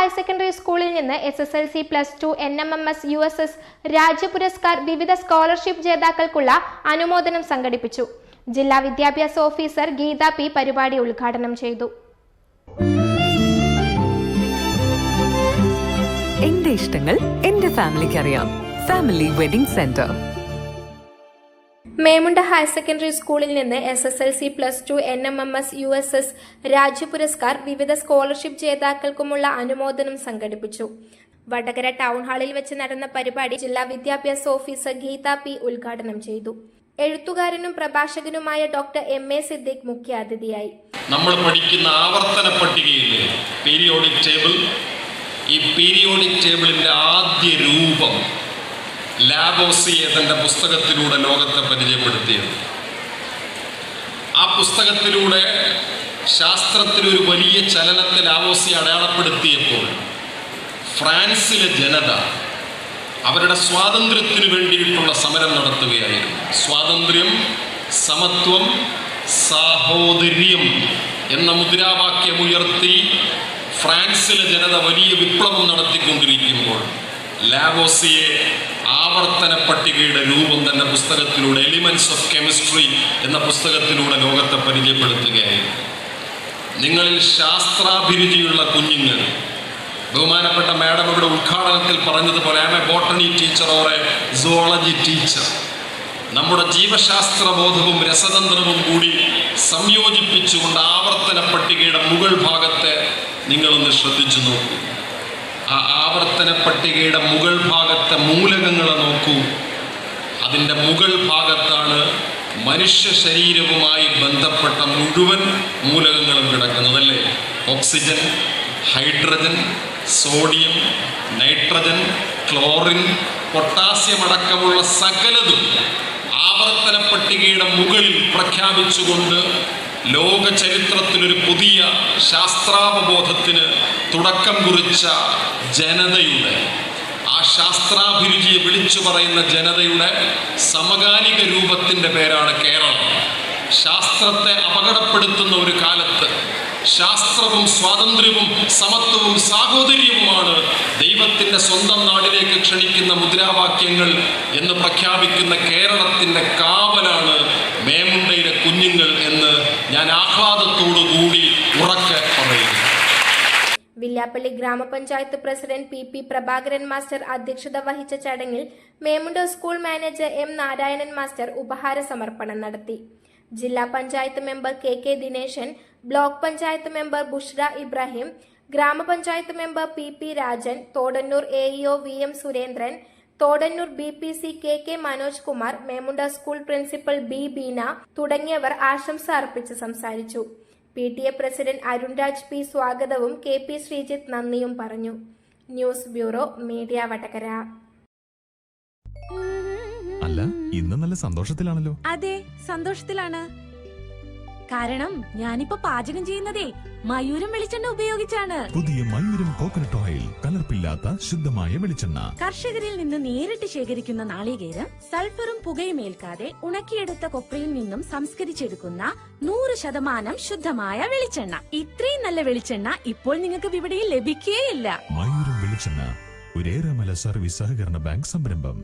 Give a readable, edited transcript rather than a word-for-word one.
Higher secondary സ്കൂളിൽ നിന്ന് SSLC +2 NMMS USS രാജ്യ പുരസ്കാർ വിവിധ സ്കോളർഷിപ്പ് ജേതാക്കൾക്കുള്ള അനുമോദനം സംഘടിപ്പിച്ചു. ജില്ലാ വിദ്യാഭ്യാസ ഓഫീസർ ഗീത പി പരിപാടി ഉദ്ഘാടനം ചെയ്തു. എന്റെ ഇഷ്ടങ്ങൾ എന്റെ ഫാമിലിക്ക് അറിയാം. Family wedding centre. Memunda higher secondary സ്കൂളിൽ നിന്ന് SSLC +2 NMMS USS രാജ്യ പുരസ്കാർ വിവിധ സ്കോളർഷിപ്പ് ജേതാക്കൾക്കുമുള്ള അനുമോദനം സംഘടിപ്പിച്ചു. വടകര ടൗൺ ഹാളിൽ വെച്ച് നടന്ന പരിപാടി ജില്ലാ വിദ്യാഭ്യാസ ഓഫീസർ ഗീത പി ഉദ്ഘാടനം ചെയ്തു. എഴുത്തുകാരനും പ്രഭാഷകനുമായ ഡോക്ടർ MA സിദ്ദീഖ് മുഖ്യാതിഥിയായി. നമ്മൾ പഠിക്കുന്ന ആവർത്തന പട്ടികയിലെ പീരിയോഡിക് ടേബിൾ, ഈ പീരിയോഡിക് ടേബിളിന്റെ ആദ്യ രൂപം ലാവോസിയെ തന്റെ പുസ്തകത്തിലൂടെ ലോകത്തെ പരിചയപ്പെടുത്തിയത്. ആ പുസ്തകത്തിലൂടെ ശാസ്ത്രത്തിലൊരു വലിയ ചലനത്തെ ലാവോസി അടയാളപ്പെടുത്തിയപ്പോൾ ഫ്രാൻസിലെ ജനത അവരുടെ സ്വാതന്ത്ര്യത്തിനു വേണ്ടിയിട്ടുള്ള സമരം നടത്തുകയായിരുന്നു. സ്വാതന്ത്ര്യം, സമത്വം, സാഹോദര്യം എന്ന മുദ്രാവാക്യമുയർത്തി ഫ്രാൻസിലെ ജനത വലിയ വിപ്ലവം നടത്തിക്കൊണ്ടിരിക്കുമ്പോൾ ലാവോസിയെ ആവർത്തന പട്ടികയുടെ രൂപം തന്നെ പുസ്തകത്തിലൂടെ എലിമെന്റ്സ് ഓഫ് കെമിസ്ട്രി എന്ന പുസ്തകത്തിലൂടെ ലോകത്തെ പരിചയപ്പെടുത്തുകയായിരുന്നു. നിങ്ങളിൽ ശാസ്ത്രാഭിരുചിയുള്ള കുഞ്ഞുങ്ങൾ, ബഹുമാനപ്പെട്ട മാഡം ഇവിടെ ഉദ്ഘാടനത്തിൽ പറഞ്ഞതുപോലെ am a botany teacher or a zoology teacher, നമ്മുടെ ജീവശാസ്ത്ര ബോധവും രസതന്ത്രവും കൂടി സംയോജിപ്പിച്ചുകൊണ്ട് ആവർത്തന പട്ടികയുടെ മുകൾ ഭാഗത്തെ നിങ്ങളൊന്ന് ശ്രദ്ധിച്ചു നോക്കൂ. ആ ആവർത്തന പട്ടികയുടെ മുകൾ ഭാഗത്തെ മൂലകങ്ങളെ നോക്കൂ. അതിൻ്റെ മുകൾ ഭാഗത്താണ് മനുഷ്യ ശരീരവുമായി ബന്ധപ്പെട്ട മുഴുവൻ മൂലകങ്ങളും കിടക്കുന്നത്, അല്ലേ? Oxygen, hydrogen, sodium, nitrogen, chlorine, potassium അടക്കമുള്ള സകലതും ആവർത്തന പട്ടികയുടെ മുകളിൽ പ്രഖ്യാപിച്ചുകൊണ്ട് ലോക ചരിത്രത്തിലൊരു പുതിയ ശാസ്ത്രാവബോധത്തിന് തുടക്കം കുറിച്ച ജനതയുടെ, ആ ശാസ്ത്രാഭിരുചിയെ വിളിച്ചു പറയുന്ന ജനതയുടെ സമകാലിക രൂപത്തിൻ്റെ പേരാണ് കേരളം. ശാസ്ത്രത്തെ അപകടപ്പെടുത്തുന്ന ഒരു കാലത്ത് ശാസ്ത്രവും സ്വാതന്ത്ര്യവും സമത്വവും സാഹോദര്യവുമാണ് ദൈവത്തിൻ്റെ സ്വന്തം നാടിലേക്ക് ക്ഷണിക്കുന്ന മുദ്രാവാക്യങ്ങൾ എന്ന് പ്രഖ്യാപിക്കുന്ന കേരളത്തിൻ്റെ കാവലാണ് മേമുണ്ടയിലെ കുഞ്ഞുങ്ങൾ എന്ന് ഞാൻ ആഹ്ലാദത്തോടുകൂടി ഉറക്കെ പറയുന്നു. വില്യാപ്പള്ളി ഗ്രാമപഞ്ചായത്ത് പ്രസിഡന്റ് PP പ്രഭാകരൻ മാസ്റ്റർ അധ്യക്ഷത വഹിച്ച ചടങ്ങിൽ Memunda school manager M Narayanan master ഉപഹാര സമർപ്പണം നടത്തി. ജില്ലാ panchayat member KK Dineshan, block panchayat member Bushra Ibrahim, gramapanchayat member PP Rajan, Thodannur AEO VM Surendran, Thodannur BPC KK Manoj Kumar, Memunda school principal B Beena തുടങ്ങിയവർ ആശംസ അർപ്പിച്ച് സംസാരിച്ചു. PTA പ്രസിഡന്റ് അരുൺരാജ് P സ്വാഗതവും KP ശ്രീജിത്ത് നന്ദിയും പറഞ്ഞു. News bureau, media Vadakara. അല്ല, ഇന്ന് നല്ല സന്തോഷത്തിലാണല്ലോ. അതെ, സന്തോഷത്തിലാണ്. കാരണം ഞാനിപ്പോ പാചകം ചെയ്യുന്നതേ മയൂരം വെളിച്ചെണ്ണ ഉപയോഗിച്ചാണ്. പുതിയ മയൂരം കോക്കനട്ട് ഓയിൽ, കലർപ്പില്ലാത്ത ശുദ്ധമായ വെളിച്ചെണ്ണ. കർഷകരിൽ നിന്ന് നേരിട്ട് ശേഖരിക്കുന്ന നാളികേരം സൾഫറും പുകയും ഏൽക്കാതെ ഉണക്കിയെടുത്ത കൊപ്രയിൽ നിന്നും സംസ്കരിച്ചെടുക്കുന്ന 100% ശുദ്ധമായ വെളിച്ചെണ്ണ. ഇത്രയും നല്ല വെളിച്ചെണ്ണ ഇപ്പോൾ നിങ്ങൾക്ക് വിപണിയിൽ ലഭിക്കുകയില്ല. മയൂരം വെളിച്ചെണ്ണ, ഒരു ഏറെമല സർവീസ് സഹകരണ ബാങ്ക് സംരംഭം.